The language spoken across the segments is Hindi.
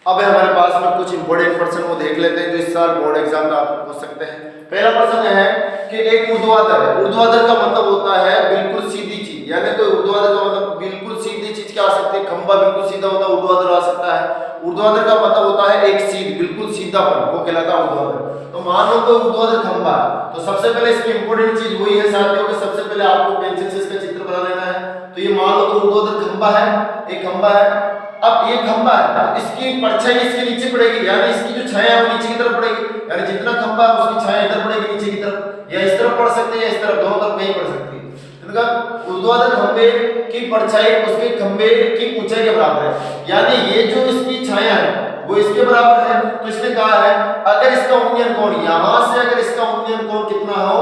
अब हमारे पास में कुछ इंपॉर्टेंट प्रश्न वो देख लेते हैं जो इस साल बोर्ड एग्जाम में आप पूछ सकते हैं। पहला प्रश्न है कि एक ऊर्ध्वाधर है। ऊर्ध्वाधर का मतलब होता है बिल्कुल सीधी चीज, यानी कोई ऊर्ध्वाधर का मतलब बिल्कुल सीधी चीज क्या आ सकती है, खंभा बिल्कुल सीधा होता है ऊर्ध्वाधर आ सकता है। ऊर्ध्वाधर का मतलब होता है एक सीध, बिल्कुल सीधापन, वो कहलाता है ऊर्ध्वाधर। तो मान लो कोई ऊर्ध्वाधर खंभा है, तो सबसे पहले इसकी इंपॉर्टेंट चीज वही है साथियों कि सबसे पहले आपको पेंसिल से इसका चित्र बना लेना है। तो ये मान लो कि ऊर्ध्वाधर खंभा है, एक खंभा है। अब ये खंभा है तो इसकी परछाई इसके नीचे पड़ेगी, यानी इसकी जो छाया है वो नीचे की तरफ पड़ेगी, यानी जितना खंभा है उसकी छाया इधर पड़ेगी नीचे की तरफ, या इस तरफ पड़ सकती है या इस तरफ, दोनों तरफ कहीं पड़ सकती है। इनका ऊर्ध्वाधर खंभे की परछाई उसके खंभे की ऊंचाई के बराबर है, यानी ये जो इसकी छाया है वो इसके बराबर है। तो इसने कहा है अगर इसका उन्नयन कोण यहां से, अगर इसका उन्नयन कोण कितना हो,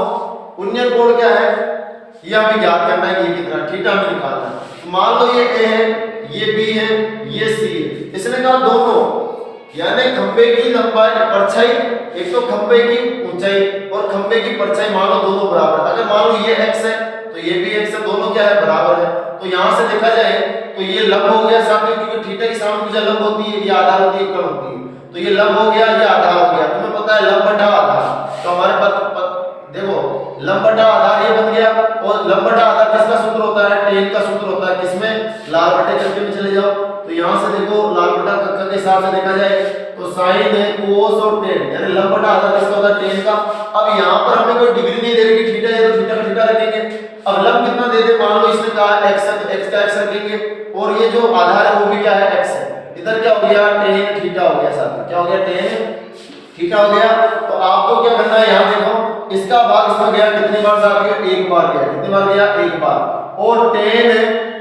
उन्नयन कोण क्या है ये हमें ज्ञात करना है, ये कितना थीटा में निकालना है। तो मान लो ये ए है, ये बी है, ये सी है। इसने कहा दोनों यानी खंबे की लंबाई परछाई, एक तो खंबे की ऊंचाई और खंबे की परछाई मान लो दोनों बराबर। अगर मान लो ये x है तो ये भी x है, दोनों क्या है बराबर है। तो यहां से देखा जाए तो ये लंब हो गया साथियों, क्योंकि थीटा की सामने भुजा लंब होती है, ये आधार होती है, कर्ण होती है। तो ये लंब हो गया, ये आधार हो गया। तुम्हें पता है लंब बटा आधार, तो हमारे पास देखो लंब बटा आधार ये बन गया। और लंब बटा आधार किसका सूत्र होता है, टेन का सूत्र होता है। किसमें, लाल बटे कक्के में चले जाओ। तो यहां से देखो लाल बटा कक्का के हिसाब से देखा जाए तो साइन है, कोस और टेन, यानी लंब बटा आधार किसका होता है, टेन का। अब यहां पर हमें कोई डिग्री नहीं दे रही कि थीटा है तो थीटा का थीटा रखेंगे। अब लंब कितना दे दे, मान लो इसने कहा x है तो x का x रखेंगे, और ये जो आधार है वो भी क्या है x है। इधर क्या हो गया, टेन थीटा हो गया साथ में, क्या हो गया, टेन थीटा हो गया। तो आपको क्या करना है, यहां देखो इसका भाग इसमें गया कितनी बार साथियों, एक बार गया। कितनी बार गया, एक बार। और टेन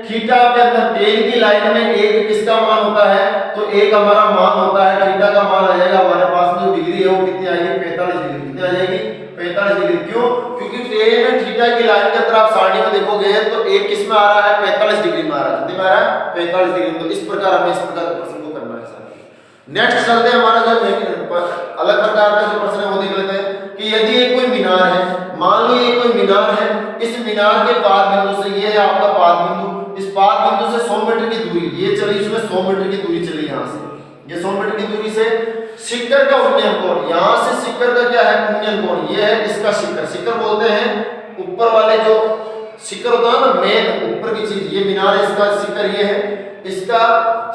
थीटा के अंदर टेन की लाइन में एक किसका मान होता है, तो एक हमारा मान होता है, थीटा का मान आ जाएगा हमारे पास जो डिग्री है वो कितनी आएगी, 45 डिग्री। कितनी आ जाएगी, 45 डिग्री। क्यों, क्योंकि टेन थीटा की लाइन के अंदर आप सारणी में देखोगे तो एक किस में आ रहा है, 45 डिग्री में आ रहा है। कितने में आ रहा है, 45 डिग्री। तो इस प्रकार हमें इस प्रकार के प्रश्न को करना है साथियों। नेक्स्ट चलते हैं, हमारा जो अलग प्रकार का जो प्रश्न है वो देख लेते हैं कि यदि ये कोई मीनार है, मान लो ये कोई मीनार है, इस मीनार के पाद बिंदु से, ये है आपका पाद बिंदु, इस पाद बिंदु से 100 मीटर की दूरी ये चली, इसमें 100 मीटर की दूरी चली, यहां से ये 100 मीटर की दूरी से शिखर का उन्नयन कोण, यहां से शिखर का क्या है, उन्नयन कोण, ये है इसका शिखर। शिखर बोलते हैं ऊपर वाले जो शिखर होता है ना, मेन ऊपर की चीज, ये मीनार है, इसका शिखर ये है। इसका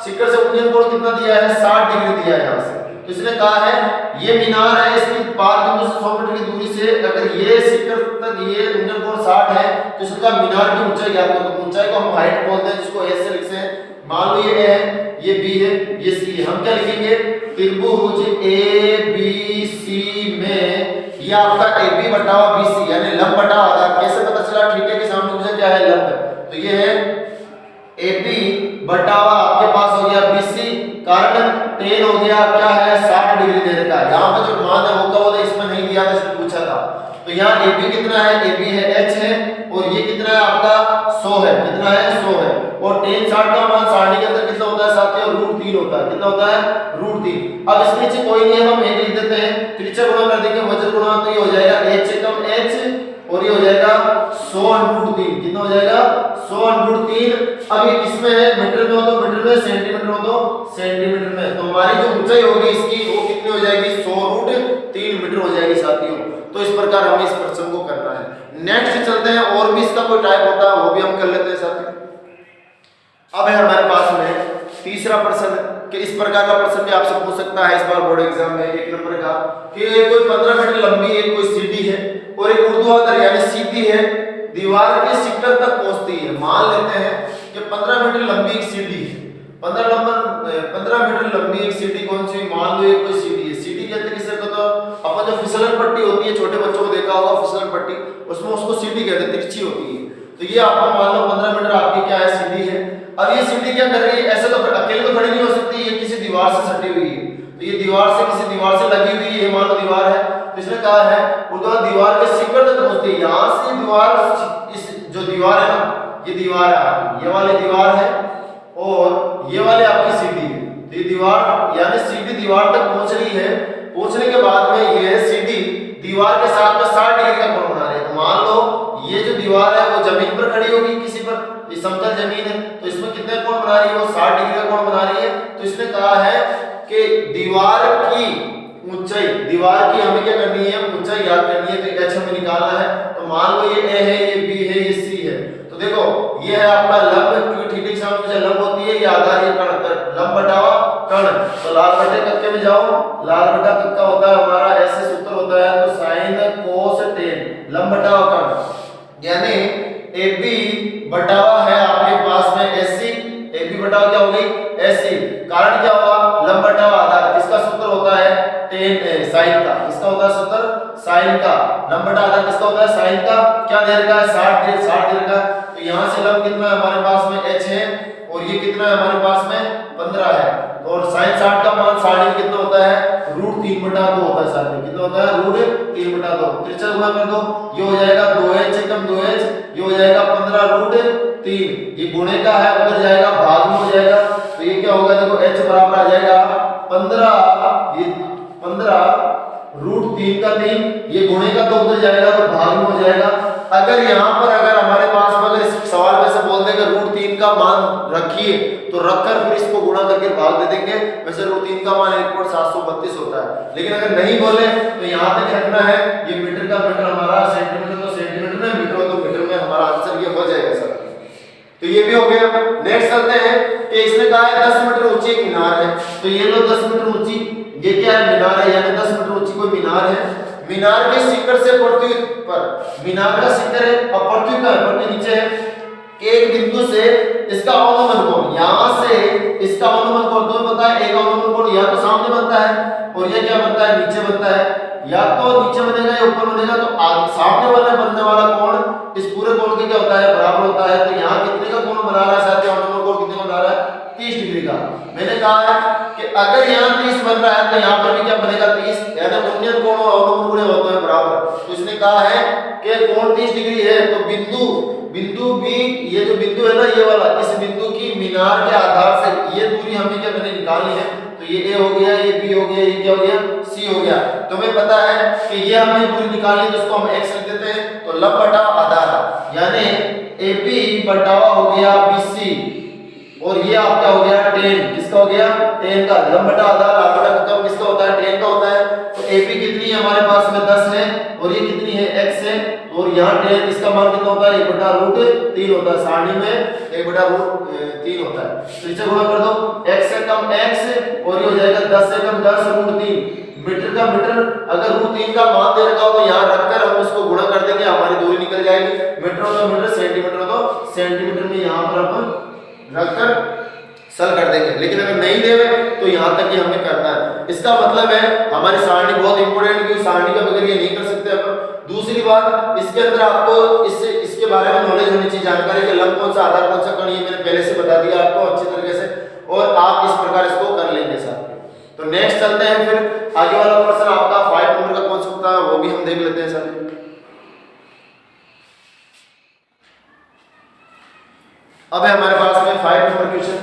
शिखर से उन्नयन कोण कितना दिया है, 60 डिग्री दिया है यहां से। तो इसने कहा है ये मीनार है, इसकी पाद बिंदु से 100 मीटर की दूरी से अगर ये शिखर तक ये उन्नयन कोण 60 है तो इसका मीनार की ऊंचाई ज्ञात करो। तो ऊंचाई को हम हाइट बोलते हैं, जिसको एस से लिखते हैं। मान लो ये है, ये बी है, ये सी है। हम क्या लिखेंगे, त्रिभुज ए बी सी में ये आपका ए बी बटा बी सी, यानी लंब बटा आधार। कैसे पता चला, थीटा के सामने मुझे क्या है, लंब। तो ये है ए बी बटा आपके पास हो गया बी सी, कारण टेन हो गया क्या है, 60 डिग्री दे रखा है। यहाँ पे जो मान है वो क्या होता है, इसमें नहीं दिया था, इसने पूछा था। तो यहाँ ए बी कितना है, ए बी है h है, और ये कितना है आपका 100 है। कितना है, 100 है। और टेन 60 का मान सारणी के अंदर कितना होता है साथियों, √3 होता है। कितना होता है, √3। अब इसके नीचे कोई नहीं है तो हम एक लिख देते हैं, त्रिज्या गुणा कर देंगे वज्र गुणा, तो ये हो जाएगा h से कम h, और ये हो जाएगा 100/3। कितना हो जाएगा, 100/3। अब ये किसमें है, मीटर में हो तो मीटर में, सेंटीमीटर हो तो सेंटीमीटर में। तो हमारी जो ऊंचाई होगी इसकी वो कितनी हो जाएगी, 100√3 मीटर हो जाएगी साथियों। तो इस प्रकार हमें इस प्रश्न को करना है। नेक्स्ट चलते हैं, और भी इसका कोई टाइप होता है वो भी हम कर लेते हैं साथियों। अब है हमारे पास में तीसरा प्रश्न कि इस प्रकार का प्रश्न भी आपसे पूछ सकता है इस बार बोर्ड एग्जाम में, 1 नंबर का, कि कोई 15 मीटर लंबी एक कोई सीढ़ी है और एक ऊर्ध्वाधर यानी सीधी है दीवार के शिखर तक पहुंचती है। मान लेते हैं कि 15 मीटर लंबी एक सीढ़ी है। 15 मीटर लंबी एक सीढ़ी कौन सी, मान लो एक कोई सीढ़ी है। सीढ़ी कहते हैं किसे, तो अपन जो फिसलन पट्टी होती है, छोटे बच्चों को देखा होगा फिसलन पट्टी, उसमें उसको सीढ़ी कहते हैं, तिरछी होती है। तो ये आपको मान लो 15 मीटर आपकी क्या है, सीढ़ी है। अब ये सीढ़ी क्या कर रही है, ऐसे तो अकेले तो खड़ी नहीं हो सकती, ये किसी दीवार से सटी हुई है। तो ये दीवार से किसी दीवार से लगी हुई है, मान लो दीवार है। तो इसने कहा है ऊर्ध्वाधर दीवार के शिखर तक पहुंचती है। यहाँ से दीवार, इस जो दीवार है ना, ये दीवार है आपकी, ये वाली दीवार है और ये वाली आपकी सीढ़ी है। तो ये दीवार यानी सीढ़ी दीवार तक पहुंच रही है। पहुंचने के बाद में ये सीढ़ी दीवार के साथ में 60 डिग्री का कोण बना रही है। तो मान लो ये जो दीवार है वो जमीन पर खड़ी होगी किसी पर, ये समतल जमीन है, तो इसमें कितने कोण बना रही है, वो 60 डिग्री का कोण बना रही है। तो इसने कहा है कि हमें क्या करनी है, ऊंचाई याद करनी है, तो h हमें निकालना है। तो मान लो ये a है, ये b है, ये c है, तो देखो ये है आपका लंब, क्योंकि थीटा की समीकरण लंब होती है, ये आधार, ये कर्ण, लंब बटावा कर्ण। तो लाल बटे कक्के में जाओ, लाल बटा कक्का होता है हमारा, ऐसे सूत्र होता है, तो sin cos tan लंब बटावा कर्ण, यानी AB बटावा है आपके पास में AC, AB बटावा क्या हो गई AC, कारण क्या हुआ, लंब बटावा आधार, किसका सूत्र होता है tan sin का, किसका होता है सूत्र sin का, लंब बटा आधार किसका होता है sin का, क्या दे रखा है 60 दे रखा है। तो यहां से लंब कितना है हमारे पास में h है, और ये कितना है हमारे पास में 15 है, और sin 60 का मान 60 में कितना होता है √3/2 होता है, साथ में कितना होता है √3/2, त्रिज्या गुणा कर दो, ये हो जाएगा 2h कम 2h, ये हो जाएगा 15√3, ये गुणे का है, उधर जाएगा भाग में हो जाएगा, तो ये क्या होगा देखो h बराबर आ जाएगा 15, ये 15√3 का 3, ये गुणे का तो उधर जाएगा तो भाग में हो जाएगा। अगर यहाँ पर अगर हमारे पास में अगर इस सवाल में से बोल देंगे √3 का मान रखिए, तो रखकर फिर इसको गुणा करके भाग दे देंगे, वैसे √3 का मान 1.732 होता है, लेकिन अगर नहीं बोले तो यहाँ तक रखना है, ये मीटर का मीटर हमारा, सेंटीमीटर तो सेंटीमीटर में, मीटर तो मीटर में, हमारा आंसर ये हो जाएगा सर। तो ये भी हो गया। नेक्स्ट चलते हैं कि इसने कहा है 10 मीटर ऊंची एक मीनार है, तो ये लो 10 मीटर ऊंची, ये क्या है मीनार है, यानी 10 मीटर ऊंची कोई मीनार है, मीनार के शिखर से पृथ्वी पर, मीनार का शिखर है और पृथ्वी का पृथ्वी नीचे है, एक बिंदु से इसका अवनमन कोण, यहां से इसका अवनमन कोण तुम्हें पता है, एक अवनमन कोण या तो सामने बनता है और ये क्या बनता है नीचे बनता है, या तो नीचे बनेगा या ऊपर बनेगा, तो सामने वाला बनने वाला कोण इस पूरे कोण के क्या होता है बराबर होता है। तो यहाँ कितने का कोण बना रहा है साथियों, अवनमन कोण कितने का बना रहा है 30 डिग्री का। मैंने कहा है कि अगर यहाँ 30 बन रहा है तो यहाँ पर भी क्या बनेगा 30, यानी उन्नयन कोण और अवनमन कोण होते हैं बराबर। तो इसने कहा है कि कोण 30 डिग्री है, तो बिंदु भी, ये जो बिंदु है ना ये वाला, इस बिंदु की मीनार के आधार से ये दूरी हमें क्या मैंने निकालनी है, तो ये A हो गया, ये B हो गया, ये क्या हो गया C हो गया। तुम्हें पता है कि ये हमने दूरी निकालनी है, तो इसको हम x लिख देते हैं, तो लंब बटा आधार यानी AB बटावा हो गया BC, और ये आपका हो गया tan, किसका हो गया tan का, लंब बटा आधार लाभ बटा कम किसका होता है tan का होता है। तो AB कितनी है हमारे पास में 10 है, और ये कितनी है x है, और यहाँ tan इसका मान कितना होता है 1/√3 होता है, सारणी में 1/√3 होता है। तो इसे गुणा कर दो, x से कम x, और ये हो जाएगा 10 से कम 10√3, मीटर का मीटर, अगर √3 का मान दे रखा हो तो यहाँ रखकर हम इसको गुणा कर देंगे, हमारी दूरी निकल जाएगी। मीटर हो तो मीटर, सेंटीमीटर हो तो सेंटीमीटर में यहाँ पर अपन रखकर सल कर देंगे, लेकिन अगर नहीं देवे तो यहाँ तक ही हमें करना है। इसका मतलब है हमारी सारणी बहुत इंपॉर्टेंट है, क्योंकि सारणी का बगैर ये नहीं कर सकते अपन। दूसरी बात, इसके अंदर आपको इसके बारे में नॉलेज होनी चाहिए, जानकारी कि लंब कौन सा आधार कौन सा कण, ये मैंने पहले से बता दिया आपको अच्छी तरीके से, और आप इस प्रकार इसको कर लेंगे साथ में। तो नेक्स्ट चलते हैं, फिर आगे वाला प्रश्न आपका 5 नंबर का कौन सा होता है वो भी हम देख लेते हैं साथ में। अब है हमारे पास में 5 नंबर क्वेश्चन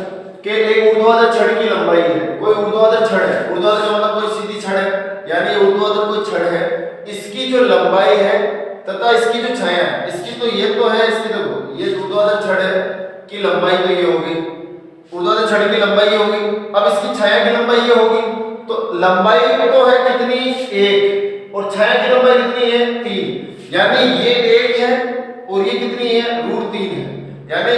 कि एक ऊर्ध्वाधर छड़ की लंबाई है, कोई ऊर्ध्वाधर छड़ है, ऊर्ध्वाधर का मतलब कोई सीधी छड़ है, यानी ये ऊर्ध्वाधर कोई छड़ है, इसकी जो लंबाई है तथा इसकी जो छाया है, इसकी तो ये तो है, इसकी देखो ये ऊर्ध्वाधर छड़ है की लंबाई तो ये होगी, ऊर्ध्वाधर छड़ की लंबाई ये होगी, अब इसकी छाया की लंबाई ये होगी, तो लंबाई तो है कितनी 1 और छाया की लंबाई कितनी है 3, यानी ये 1 है और ये कितनी है √3 है, यानी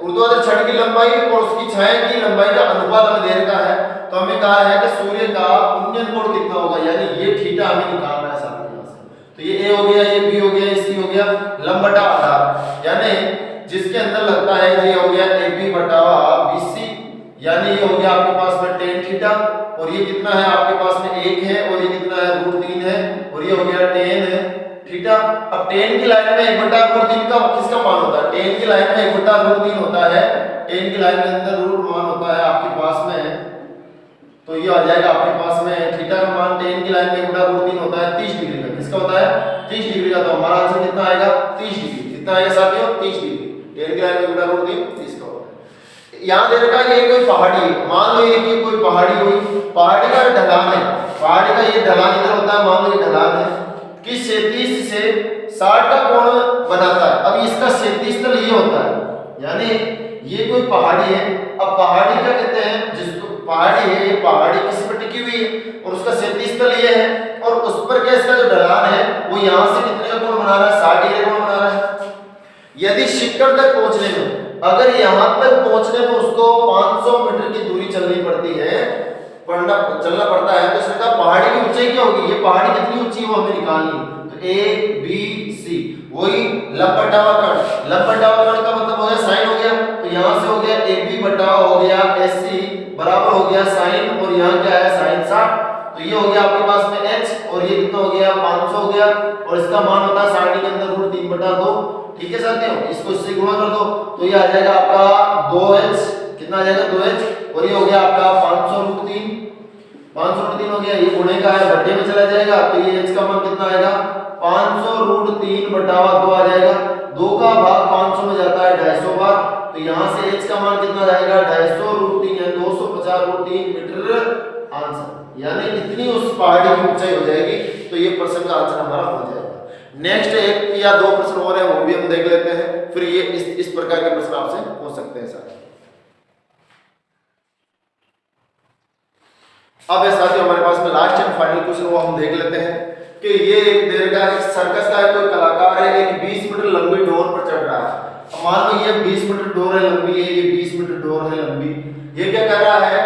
ऊर्ध्वाधर छड़ की लंबाई और उसकी छाया की लंबाई का अनुपात हमें दे रखा है। तो हमें कहा है कि सूर्य का उन्नयन कोण कितना होगा, यानी ये थीटा हमें निकालना है सामने से। तो ये A हो गया, ये B हो गया, ये C हो गया, लंब बटा आधार, यानी जिसके अंदर लगता है ये हो गया AB बटावा BC, यानी ये हो गया आपके पास में tan थीटा, और ये कितना है आपके पास में 1 है, और ये कितना है √3 है, और ये हो गया tan है थीटा। अब tan की लाइन में 1/√3 का किसका मान होता है, tan की लाइन में 1/√3 होता है, tan की लाइन के अंदर रूट मान होता है आपके पास में, तो ये आ जाएगा आपके पास में थीटा का मान tan की लाइन में 1/√3 होता है 30 डिग्री का, किसका होता है 30 डिग्री का। तो हमारा आंसर कितना आएगा 30 डिग्री, कितना आएगा साथियों 30 डिग्री, tan की लाइन में 1/√3 30 का होता है। यहाँ दे रखा है ये कोई पहाड़ी है, मान लो ये कि कोई पहाड़ी हुई, पहाड़ी का ढलान है, पहाड़ी का ये ढलान इधर होता है, मान लो ये ढलान है कि 37 से 60 का कोण बनाता है। अब इसका 37 तल ये होता है, यानी ये कोई पहाड़ी है, अब पहाड़ी क्या कहते हैं, जिसको पहाड़ी है, ये पहाड़ी किसी पर टिकी हुई है और उसका 37 तल ये है, और उस पर क्या इसका जो ढलान है वो यहाँ से कितने का कोण बना रहा है, 60 डिग्री कोण बना रहा है। यदि शिखर तक पहुंचने में, अगर यहाँ तक पहुंचने में उसको 500 मीटर की दूरी चलनी पड़ती है, चलना पड़ता है, तो इसने कहा पहाड़ी की ऊंचाई क्या होगी, ये पहाड़ी कितनी ऊंची वो हमें निकालनी है। तो ए बी सी, वही लंब बटावा कर्ण, लंब बटावा कर्ण का मतलब हो गया साइन हो गया, तो यहाँ से हो गया ए बी बटा हो गया एस सी बराबर हो गया साइन, और यहाँ क्या है साइन 60, तो ये हो गया आपके पास में h, और ये कितना हो गया 500 हो गया, और इसका मान होता है 60 के अंदर रूट 3/2। ठीक है साथियों, इसको इससे गुणा कर दो तो ये आ जाएगा आपका 2h, कितना आ जाएगा 2h, और ये हो गया आपका 500 रूट 3, 500 रूट 3 हो गया, ये गुणे का है बट्टे में चला जाएगा, तो ये h का मान कितना आएगा 500 रूट 3/2 आ जाएगा। 2 का भाग 500 में जाता है 250 बार, तो यहाँ से h का मान कितना जाएगा 250 रूट 3 यानी 250 रूट 3 मीटर आंसर, यानी इतनी उस पहाड़ी की ऊंचाई हो जाएगी। तो ये प्रश्न का आंसर हमारा हो जाएगा। नेक्स्ट एक या दो प्रश्न और है, वो भी हम देख लेते हैं, फिर ये इस प्रकार के प्रश्न आपसे हो सकते हैं साथ। अब साथियों हमारे पास में लास्ट एंड फाइनल क्वेश्चन वो हम देख लेते हैं कि ये एक दीर्घा एक सर्कस का कोई कलाकार है, एक 20 मीटर लंबी डोर पर चढ़ रहा है। मान लो ये 20 मीटर डोर है लंबी है, ये 20 मीटर डोर है लंबी, ये क्या कर रहा है,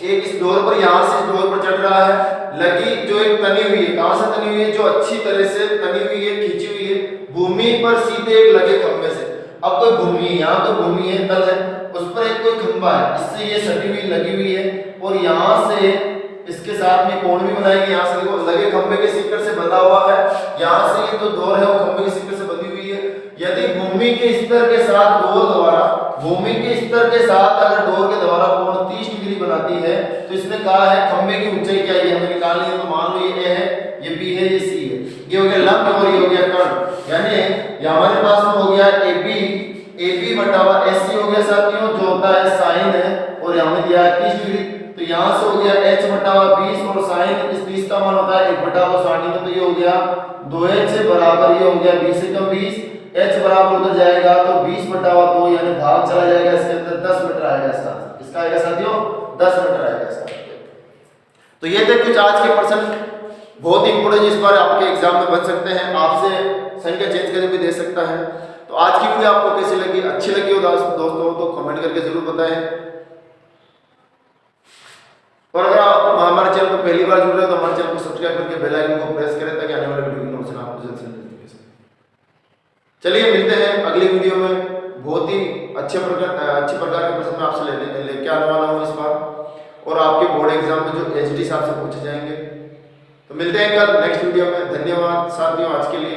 एक इस डोर पर यहां से इस डोर पर चढ़ रहा है, लगी जो एक तनी हुई है, कहां से तनी हुई है, जो अच्छी तरह से तनी हुई है, खींची हुई है, भूमि पर सीधे एक लगे खंभे से। अब कोई भूमि, यहाँ तो भूमि है, तल है, उस पर एक कोई खंभा है, इससे ये सटी हुई लगी हुई है, और यहाँ से इसके साथ में कोण भी बनाएंगे, यहाँ से देखो लगे खंभे के शिखर से बंधा हुआ है, यहाँ से ये तो डोर है वो खंभे के शिखर से बंधी हुई है। यदि भूमि के स्तर के साथ डोर द्वारा, भूमि के स्तर के साथ अगर डोर के द्वारा कोण 30 डिग्री बनाती है, तो इसने कहा है खंभे की ऊंचाई क्या है हमें निकालनी है। तो मान लो ये ए है, ये बी है, ये सी है, ये हो गया लंब और ये हो गया कर्ण, यानी ये हमारे पास में हो गया ए बी बटा एस सी हो गया साथियों, जो होता है साइन है, और यहाँ में दिया है 30 डिग्री, तो यहाँ से हो गया h बटा 20, और साइन इस 20 का मान होता है 1/60 में, तो ये हो गया 2h बराबर, ये हो गया 20 से कम 20, h बराबर उधर जाएगा तो 20/2 यानी भाग चला जाएगा, इसके अंदर 10 मीटर आएगा, इसका आएगा साथियों 10 मीटर आएगा इसका। तो ये थे कुछ आज के प्रश्न, बहुत इंपोर्टेंट, इस बार आपके एग्जाम में बन सकते हैं, आपसे संख्या चेंज करके भी दे सकता है। तो आज की वीडियो आपको कैसी लगी, अच्छी लगी हो दोस्तों तो कमेंट करके जरूर बताएं, और अगर आप हमारे चैनल पर पहली बार जुड़ रहे हो तो हमारे चैनल को सब्सक्राइब करके बेल आइकन को प्रेस करें ताकि आने वाले वीडियो की नोटिफिकेशन आपको जल्द से जल्द मिल सके। चलिए मिलते हैं अगली वीडियो में, बहुत ही अच्छे प्रकार के प्रश्न मैं आपसे लेके आने वाला हूँ इस बार, और आपके बोर्ड एग्जाम में जो एचडी से आपसे पूछे जाएंगे। तो मिलते हैं कल नेक्स्ट वीडियो में। धन्यवाद साथियों आज के लिए।